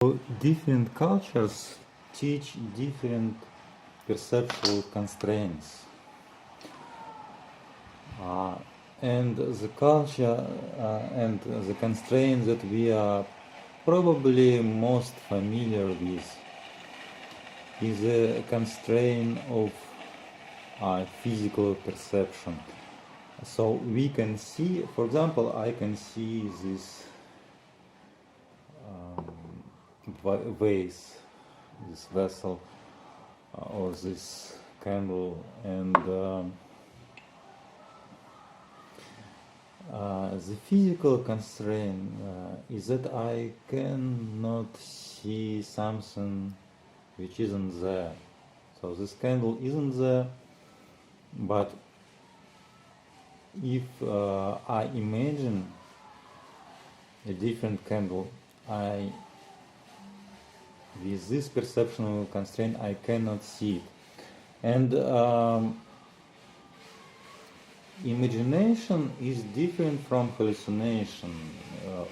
So different cultures teach different perceptual constraints. And the culture and the constraints that we are probably most familiar with is a constraint of physical perception. So we can see, for example, I can see this vase, this vessel, or this candle, and the physical constraint is that I cannot see something which isn't there. So this candle isn't there, but if I imagine a different candle, with this perceptual constraint I cannot see it. And imagination is different from hallucination.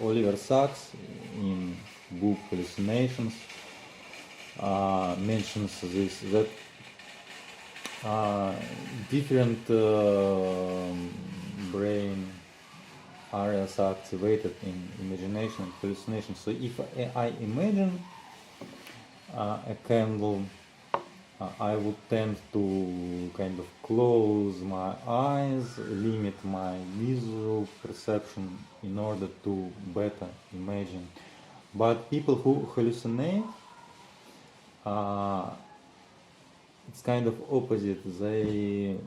Oliver Sacks in book Hallucinations mentions this, that different brain areas are activated in imagination and hallucination. So if I imagine a candle, I would tend to kind of close my eyes, limit my visual perception in order to better imagine. But people who hallucinate, it's kind of opposite. They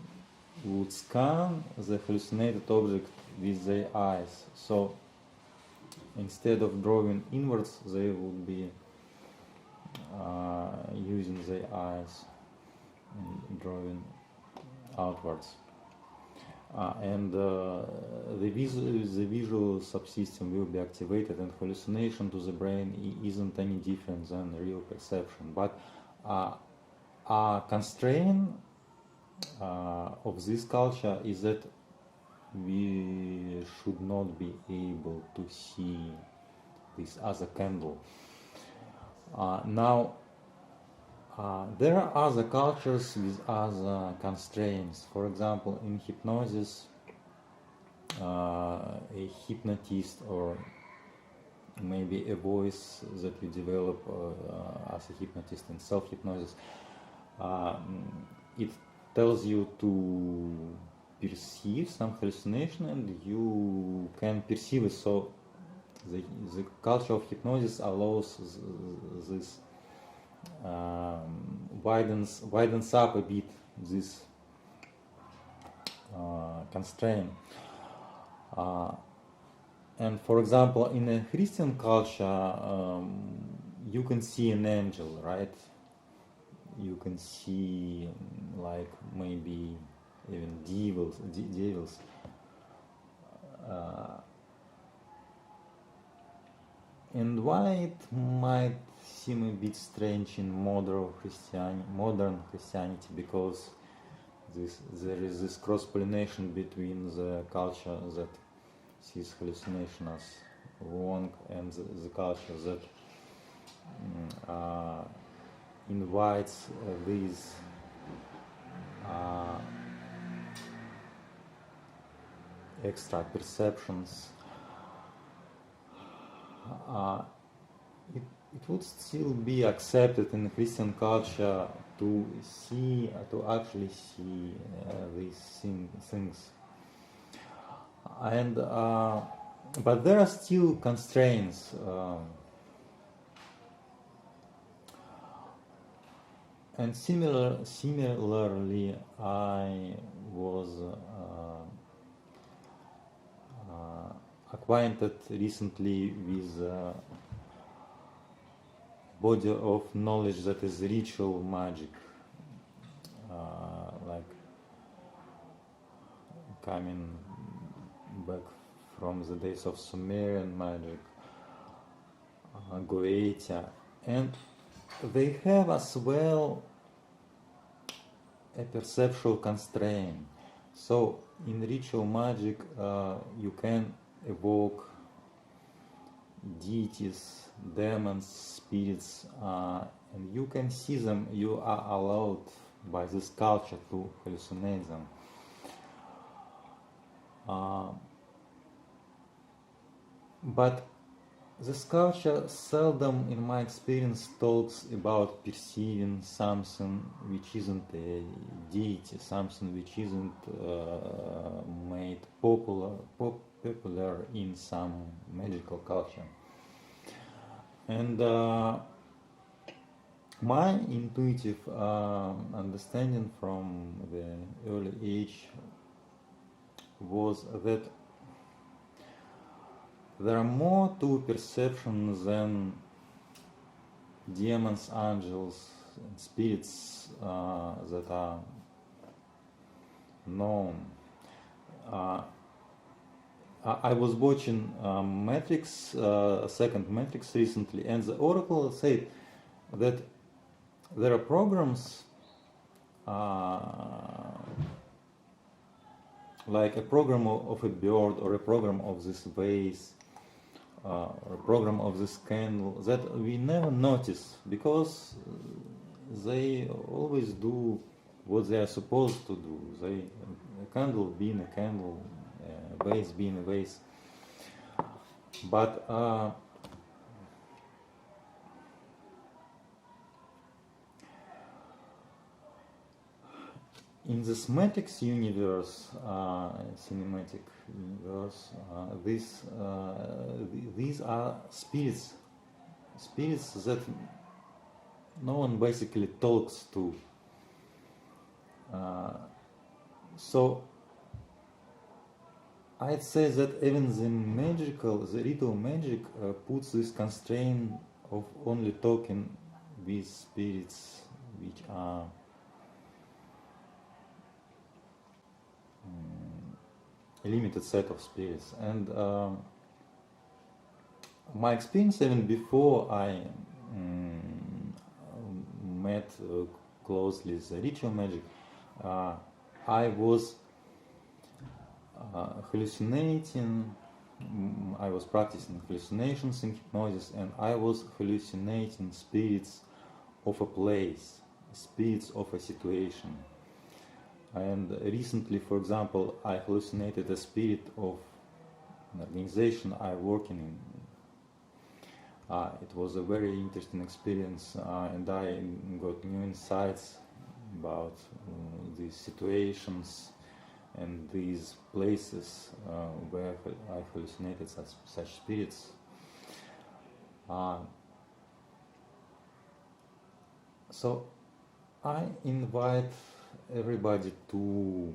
would scan the hallucinated object with their eyes. So instead of drawing inwards, they would be using their eyes and drawing outwards. And the visual subsystem will be activated, and hallucination to the brain isn't any different than real perception. But a constraint of this culture is that we should not be able to see this as a candle. Now, there are other cultures with other constraints. For example, in hypnosis, a hypnotist, or maybe a voice that you develop as a hypnotist in self-hypnosis, it tells you to perceive some hallucination, and you can perceive it. So the culture of hypnosis allows this widens up a bit this constraint. And for example, in a Christian culture, you can see an angel, right? You can see like maybe even devils. And why it might seem a bit strange in modern Christianity, because there is this cross-pollination between the culture that sees hallucination as wrong and the culture that invites these extra perceptions. It would still be accepted in Christian culture to actually see these things. And but there are still constraints. And similarly, I was acquainted recently with a body of knowledge that is ritual magic, like coming back from the days of Sumerian magic, Goetia, and they have as well a perceptual constraint. So in ritual magic, you can evoke deities demons, spirits, and you can see them. You are allowed by this culture to hallucinate them. But this culture seldom, in my experience, talks about perceiving something which isn't a deity, something which isn't made popular in some magical culture. And my intuitive understanding from the early age was that there are more to perception than demons, angels, and spirits that are known. I was watching Matrix, second Matrix recently, and the Oracle said that there are programs like a program of a bird or a program of this vase or a program of this candle that we never notice because they always do what they are supposed to do. A candle being a candle, a vase being a vase. But in this Matrix universe, cinematic universe, these are spirits that no one basically talks to. So I'd say that even the ritual magic puts this constraint of only talking with spirits which are a limited set of spirits. And my experience even before I met closely the ritual magic, I was hallucinating. I was practicing hallucinations in hypnosis, and I was hallucinating spirits of a place, spirits of a situation. And recently, for example, I hallucinated a spirit of an organization I work in. It was a very interesting experience, and I got new insights about these situations and these places where I hallucinated such spirits. So I invite everybody to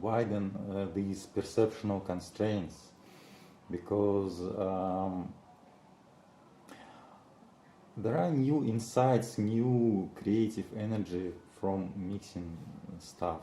widen these perceptual constraints, because there are new insights, new creative energy from mixing stuff.